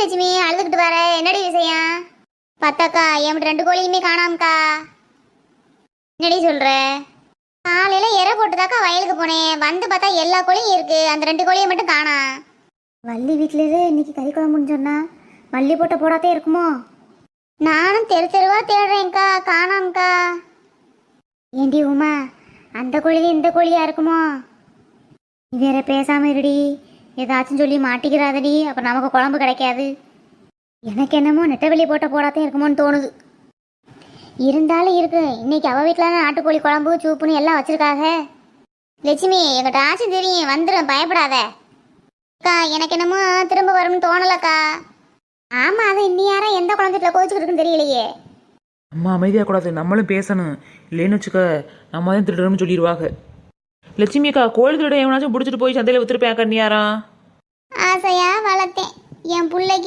லட்சுமி அழுதுகிட்டு வர? என்னடி விஷயம்? பத்தாக்கா என்கிட்ட 2 கோழியுமே காணாமக்கா. என்னடி சொல்ற? காலையில எரை போட்டுதாக்கா வயலுக்கு போனேன். வந்து பார்த்தா எல்லா கோழியும் இருக்கு, அந்த 2 கோழியை மட்டும் காணா. வள்ளி வீட்டிலேயே இன்னைக்கு கறி குழம்புன்னு சொன்னா மல்லி போட்ட போடாதே இருக்குமோ? நானும் தெரு தெருவா தேடுறேன்க்கா, காணாமக்கா. ஏண்டி உமா, அந்த கோழியில இந்த கோழியா இருக்குமோ? நீ வேற பேசாம இருடி, ஏதாச்சும் சொல்லி மாட்டிக்கிறாதடி, அப்புறம் நமக்கு குழம்பு கிடைக்காது. எனக்கு என்னமோ நெட்டவெளி போட்ட போடாதே இருக்குமோன்னு தோணுது. இருந்தாலும் இருக்கு, இன்னைக்கு அவ வீட்டில் நாட்டுக்கோழி குழம்பு சூப்புன்னு எல்லாம் வச்சிருக்காங்க. லட்சுமி எங்கிட்ட ஆச்சும் தெரியும், வந்துடும், பயப்படாத அக்கா. எனக்கு என்னமோ திரும்ப வரும்னு தோணலக்கா. ஆமா, அது இன்னி யாரும் எந்த குழந்தைல கோச்சுக்கிட்டு இருக்குன்னு தெரியலையே. அம்மா அமைதியாக கூடாது, நம்மளும் பேசணும். இல்லைன்னு வச்சுக்க நம்ம தான் திருடுறோம்னு சொல்லிடுவாங்க. லட்சுமி அக்கா, கோழி திருட எவனாச்சும் பிடிச்சிட்டு போய் சந்தையில் வித்துருப்பேன் கண்ணியாரா. ஆசையா வளர்த்தேன் என் பிள்ளைக்கு.